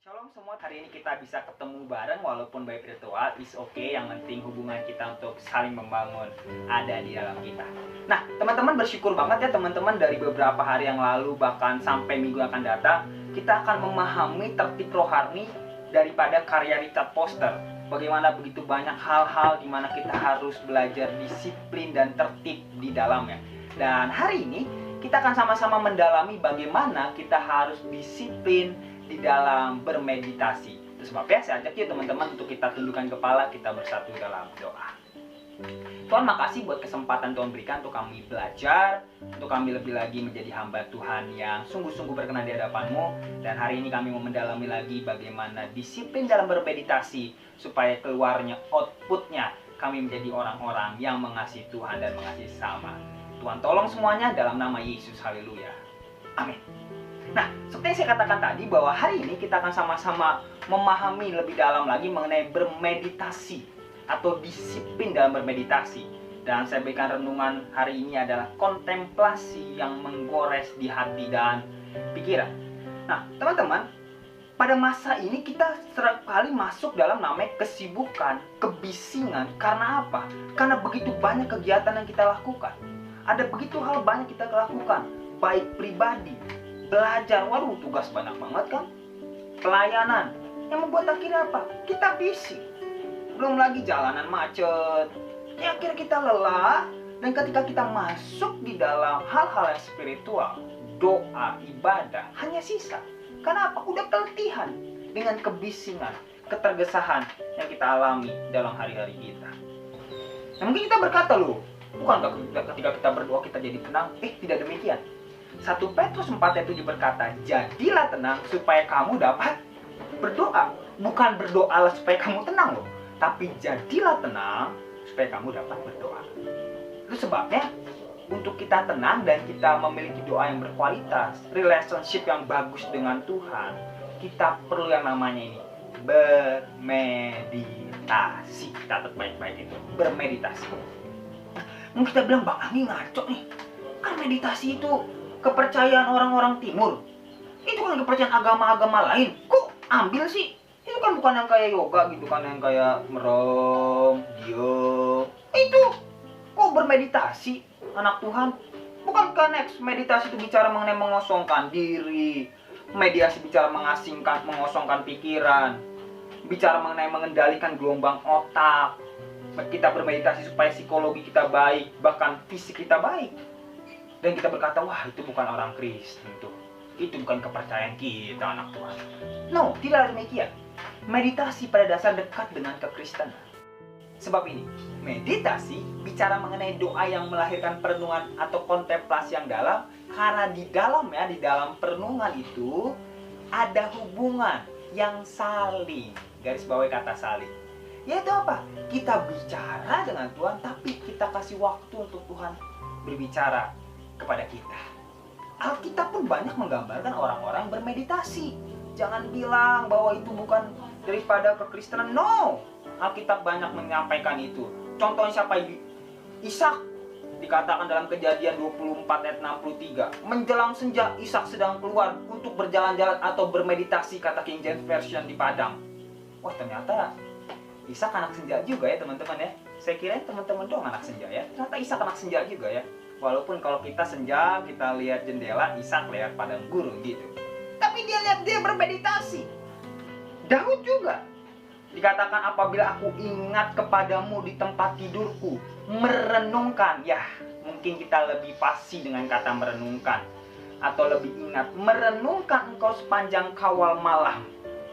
Shalom semua, hari ini kita bisa ketemu bareng walaupun by virtual, is okay. Yang penting hubungan kita untuk saling membangun ada di dalam kita. Nah, teman-teman bersyukur banget ya teman-teman, dari beberapa hari yang lalu bahkan sampai minggu akan datang, kita akan memahami tertib rohani daripada karya Richard Foster. Bagaimana begitu banyak hal-hal di mana kita harus belajar disiplin dan tertib di dalamnya. Dan hari ini kita akan sama-sama mendalami bagaimana kita harus disiplin di dalam bermeditasi. Itu sebabnya saya ajak ya teman-teman untuk kita tundukkan kepala, kita bersatu dalam doa. Tuhan, makasih buat kesempatan Tuhan berikan untuk kami belajar, untuk kami lebih lagi menjadi hamba Tuhan yang sungguh-sungguh berkenan di hadapan-Mu. Dan hari ini kami mau mendalami lagi bagaimana disiplin dalam bermeditasi, supaya keluarnya outputnya kami menjadi orang-orang yang mengasihi Tuhan dan mengasihi sesama. Tuhan tolong semuanya dalam nama Yesus, haleluya, amin. Nah, seperti yang saya katakan tadi, bahwa hari ini kita akan sama-sama memahami lebih dalam lagi mengenai bermeditasi atau disiplin dalam bermeditasi. Dan saya berikan renungan hari ini adalah kontemplasi yang menggores di hati dan pikiran. Nah, teman-teman, pada masa ini kita sering kali masuk dalam namanya kesibukan, kebisingan. Karena apa? Karena begitu banyak kegiatan yang kita lakukan. Ada begitu hal banyak kita lakukan, baik pribadi, belajar, waduh tugas banyak banget kan, pelayanan, yang membuat akhirnya apa? Kita busy. Belum lagi jalanan macet, ya akhirnya kita lelah. Dan ketika kita masuk di dalam hal-hal yang spiritual, doa, ibadah, hanya sisa. Karena apa? Udah keletihan dengan kebisingan, ketergesahan yang kita alami dalam hari-hari kita. Nah, mungkin kita berkata, loh, bukan ketika kita berdoa kita jadi tenang? Tidak demikian. 1 Petrus 4:7 berkata, jadilah tenang supaya kamu dapat berdoa. Bukan berdoalah supaya kamu tenang loh, tapi jadilah tenang supaya kamu dapat berdoa. Itu sebabnya untuk kita tenang dan kita memiliki doa yang berkualitas, relationship yang bagus dengan Tuhan, kita perlu yang namanya ini, bermeditasi. Catat baik-baik itu, bermeditasi. Mungkin kita bilang, Bang Anggi ngaco nih, kan meditasi itu kepercayaan orang-orang timur. Itu kan kepercayaan agama-agama lain. Kok ambil sih? Itu kan bukan yang kayak yoga gitu kan, yang kayak merem, diam. Itu kok bermeditasi, anak Tuhan? Bukankah next meditasi itu bicara mengenai mengosongkan diri, mediasi bicara mengasingkan, mengosongkan pikiran, bicara mengenai mengendalikan gelombang otak. Kita bermeditasi supaya psikologi kita baik, bahkan fisik kita baik. Dan kita berkata, wah itu bukan orang Kristen tuh, itu bukan kepercayaan kita anak Tuhan. No, tidak demikian. Meditasi pada dasar dekat dengan kekristenan. Sebab ini, meditasi bicara mengenai doa yang melahirkan perenungan atau kontemplasi yang dalam. Karena di dalam perenungan itu ada hubungan yang saling, garis bawahi kata saling. Yaitu apa? Kita bicara dengan Tuhan, tapi kita kasih waktu untuk Tuhan berbicara kepada kita. Alkitab pun banyak menggambarkan orang-orang bermeditasi. Jangan bilang bahwa itu bukan daripada kekristenan. No, Alkitab banyak menyampaikan itu. Contohnya siapa? Ishak. Dikatakan dalam Kejadian 24 ayat 63, menjelang senja Ishak sedang keluar untuk berjalan-jalan atau bermeditasi, kata King James Version, di padang. Wah, ternyata Ishak anak senja juga ya teman-teman ya. Saya kira teman-teman doang anak senja ya. Ternyata Ishak anak senja juga ya. Walaupun kalau kita senja, kita lihat jendela, Ishak lihat padang gurun gitu. Tapi dia bermeditasi. Daud juga dikatakan, apabila aku ingat kepadamu di tempat tidurku, merenungkan. Ya, mungkin kita lebih fasih dengan kata merenungkan, atau lebih ingat, merenungkan engkau sepanjang kawal malam.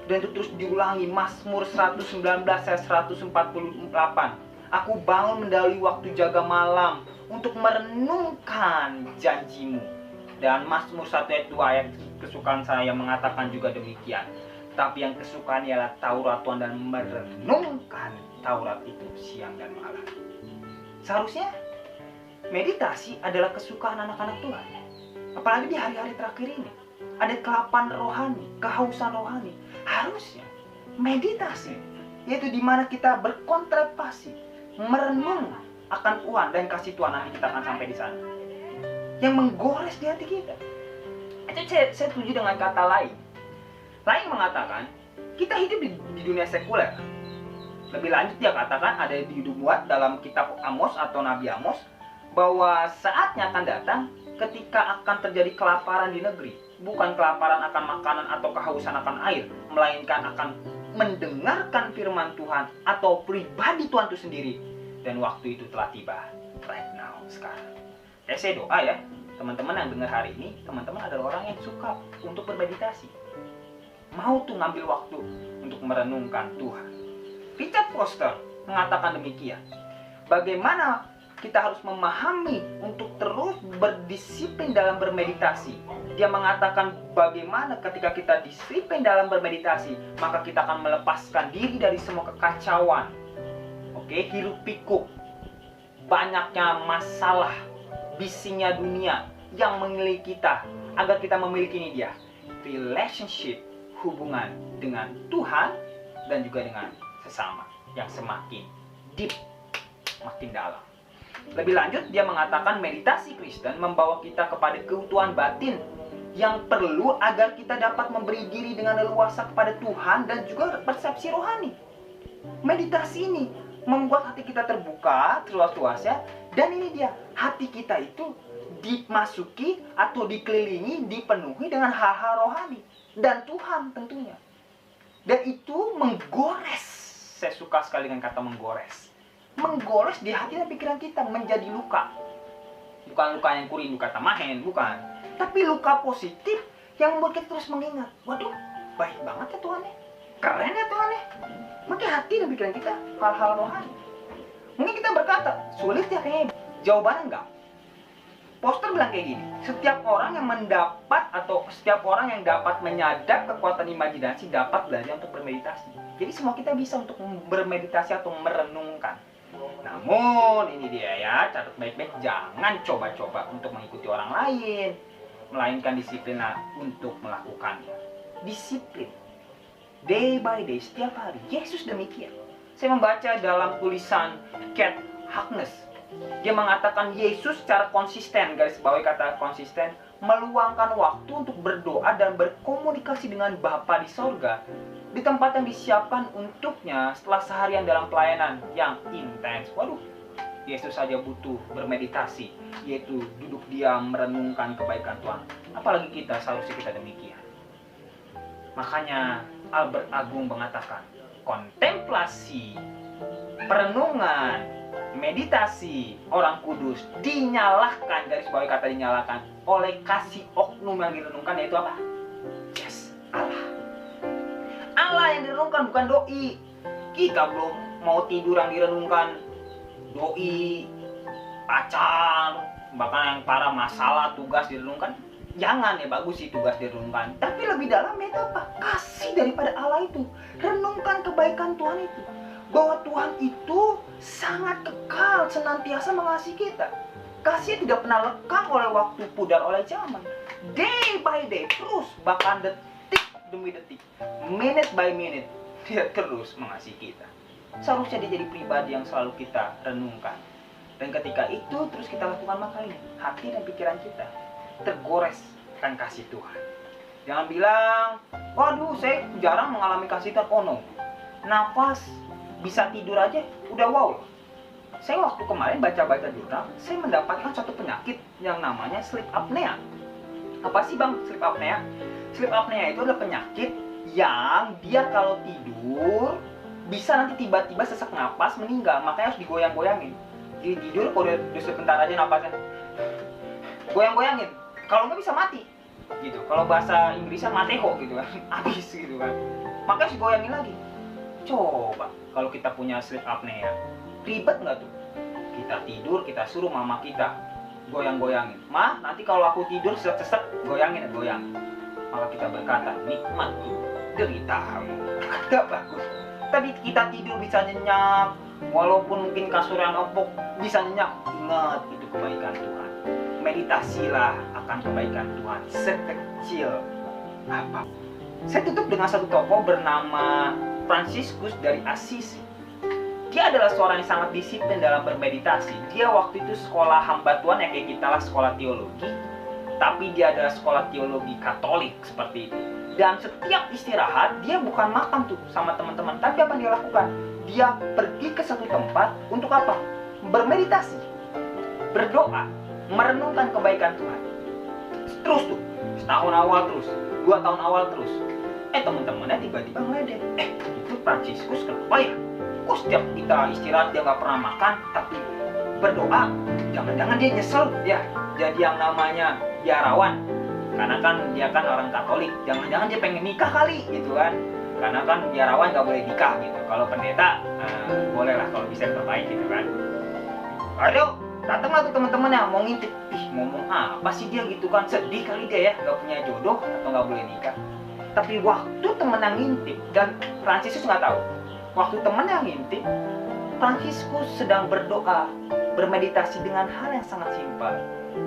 Dan itu terus diulangi, Mazmur 119 ayat 148. Aku bangun mendahului waktu jaga malam untuk merenungkan janjimu. Dan Mazmur 1 ayat 2 ayat kesukaan saya mengatakan juga demikian. Tapi yang kesukaan ialah Taurat Tuhan dan merenungkan Taurat itu siang dan malam. Seharusnya meditasi adalah kesukaan anak-anak Tuhan. Apalagi di hari-hari terakhir ini. Ada kelaparan rohani, kehausan rohani. Harusnya meditasi, yaitu di mana kita berkontemplasi, merenung akan Tuhan dan kasih Tuhan. Nanti kita akan sampai di sana, yang menggores di hati kita. Itu saya setuju dengan kata lain. Lain mengatakan, kita hidup di dunia sekuler. Lebih lanjut dia katakan ada dimuat dalam kitab Amos atau Nabi Amos bahwa saatnya akan datang ketika akan terjadi kelaparan di negeri. Bukan kelaparan akan makanan atau kehausan akan air, melainkan akan mendengarkan firman Tuhan atau pribadi Tuhan itu sendiri. Dan waktu itu telah tiba, right now, sekarang. Saya doa ya, teman-teman yang dengar hari ini, teman-teman adalah orang yang suka untuk bermeditasi. Mau tuh ngambil waktu untuk merenungkan Tuhan. Richard Foster mengatakan demikian. Bagaimana kita harus memahami untuk terus berdisiplin dalam bermeditasi. Dia mengatakan bagaimana ketika kita disiplin dalam bermeditasi, maka kita akan melepaskan diri dari semua kekacauan. Oke, hiruk pikuk, banyaknya masalah, bisingnya dunia yang mengelilingi kita, agar kita memiliki ini dia, relationship, hubungan dengan Tuhan dan juga dengan sesama yang semakin deep, makin dalam. Lebih lanjut, dia mengatakan meditasi Kristen membawa kita kepada keutuhan batin yang perlu agar kita dapat memberi diri dengan leluasa kepada Tuhan dan juga persepsi rohani. Meditasi ini membuat hati kita terbuka, terluas-luasnya, dan ini dia, hati kita itu dimasuki atau dikelilingi, dipenuhi dengan hal-hal rohani dan Tuhan tentunya. Dan itu menggores. Saya suka sekali dengan kata menggores. Menggores di hati dan pikiran kita menjadi luka. Bukan luka yang kurindu kata mahen, bukan. Tapi luka positif yang membuat kita terus mengingat. Waduh, baik banget ya Tuhan ya. Keren ya Tuhan ya. Makin hati dan pikiran kita hal-hal rohani. Mungkin kita berkata, sulit ya kayaknya. Jawabannya enggak. Foster bilang kayak gini, setiap orang yang mendapat atau setiap orang yang dapat menyadap kekuatan imajinasi dapat belajar untuk bermeditasi. Jadi semua kita bisa untuk bermeditasi atau merenungkan. Namun ini dia ya, catat baik-baik, jangan coba-coba untuk mengikuti orang lain, melainkan disiplin untuk melakukannya. Disiplin, day by day, setiap hari. Yesus demikian. Saya membaca dalam tulisan Cat Harkness. Dia mengatakan Yesus secara konsisten, garis bawahi kata konsisten, meluangkan waktu untuk berdoa dan berkomunikasi dengan Bapa di sorga di tempat yang disiapkan untuknya setelah seharian dalam pelayanan yang intens. Waduh, Yesus saja butuh bermeditasi, yaitu duduk diam merenungkan kebaikan Tuhan. Apalagi kita, seharusnya kita demikian. Makanya Albert Agung mengatakan, kontemplasi, perenungan, meditasi orang kudus dinyalakan, garis bawahi kata dinyalakan, oleh kasih oknum yang direnungkan, yaitu apa? Yes, Allah. Allah yang direnungkan, bukan doi. Kita belum mau tidur yang direnungkan doi, pacar, bahkan yang para masalah, tugas direnungkan. Jangan ya, bagus sih tugas direnungkan, tapi lebih dalam itu apa? Kasih daripada Allah itu. Renungkan kebaikan Tuhan itu, bahwa Tuhan itu sangat kekal, senantiasa mengasihi kita. Kasih tidak pernah lekang oleh waktu, pudar oleh zaman. Day by day, terus, bahkan detik demi detik, minute by minute, dia terus mengasihi kita. Seharusnya dia jadi pribadi yang selalu kita renungkan. Dan ketika itu terus kita lakukan, maka ini hati dan pikiran kita tergores kan kasih Tuhan. Jangan bilang, waduh saya jarang mengalami kasih Tuhan. Oh no, nafas bisa tidur aja udah wow. Saya waktu kemarin baca-baca jurnal, saya mendapatkan satu penyakit yang namanya sleep apnea. Apa sih bang sleep apnea? Sleep apnea itu adalah penyakit yang dia kalau tidur bisa nanti tiba-tiba sesak napas meninggal, makanya harus digoyang-goyangin. Jadi tidur kalau udah sebentar aja napasnya goyang-goyangin, kalau nggak bisa mati gitu. Kalau bahasa Inggrisnya mateho gitu kan, habis gitu kan, makanya harus digoyangin lagi. Coba kalau kita punya sleep apnea, ribet nggak tuh? Kita tidur, kita suruh mama kita goyang-goyangin. Ma, nanti kalau aku tidur sesek goyangin. Maka kita berkata, nikmat deritamu. Gak bagus. Tapi kita tidur bisa nyenyak, walaupun mungkin kasur yang empuk bisa nyenyak. Ingat, itu kebaikan Tuhan. Meditasilah akan kebaikan Tuhan sekecil apa. Saya tutup dengan satu tokoh bernama Fransiskus dari Assisi. Dia adalah seorang yang sangat disiplin dalam bermeditasi. Dia waktu itu sekolah hamba Tuhan, ya kayak kita lah, sekolah teologi. Tapi dia adalah sekolah teologi Katolik seperti itu. Dan setiap istirahat dia bukan makan tuh sama teman-teman, tapi apa yang dia lakukan? Dia pergi ke satu tempat untuk apa? Bermeditasi, berdoa, merenungkan kebaikan Tuhan. Terus tuh, setahun awal terus, 2 tahun awal terus. Teman-temannya tiba-tiba ngeledek. Itu Fransiskus kenapa ya? Kok setiap kita istirahat dia nggak pernah makan, tapi berdoa? Jangan-jangan dia nyesel ya jadi yang namanya biarawan. Karena kan dia kan orang Katolik. Jangan-jangan dia pengen nikah kali gitu kan. Karena kan biarawan nggak boleh nikah gitu. Kalau pendeta boleh lah kalau bisa terbaik gitu kan. Aduh, datanglah tuh teman-temannya mau ngintip. Ngomong apa sih dia gitu kan? Sedih kali dia ya nggak punya jodoh atau nggak boleh nikah. Tapi waktu temen yang ngintip, dan Fransiskus nggak tahu, waktu temen yang ngintip, Fransiskus sedang berdoa, bermeditasi dengan hal yang sangat simpel.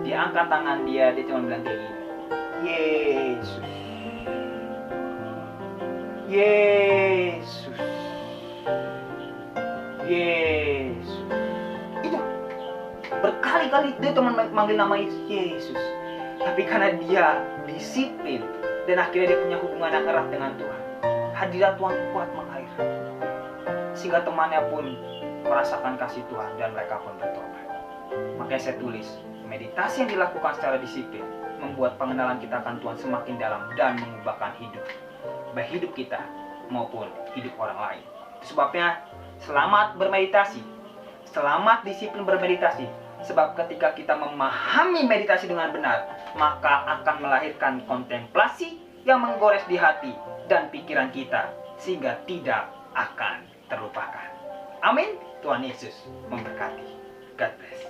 Dia angkat tangan dia cuma bilang kayak gini, Yesus, Yesus, Yesus. Itu berkali-kali dia teman manggil nama Yesus. Tapi karena dia disiplin dan akhirnya dia punya hubungan yang erat dengan Tuhan, hadirat Tuhan kuat mengalir, sehingga temannya pun merasakan kasih Tuhan dan mereka pun bertobat. Makanya saya tulis, meditasi yang dilakukan secara disiplin membuat pengenalan kita akan Tuhan semakin dalam dan mengubahkan hidup, baik hidup kita maupun hidup orang lain. Itu sebabnya selamat bermeditasi, selamat disiplin bermeditasi. Sebab ketika kita memahami meditasi dengan benar, maka akan melahirkan kontemplasi yang menggores di hati dan pikiran kita, sehingga tidak akan terlupakan. Amin. Tuhan Yesus memberkati. God bless.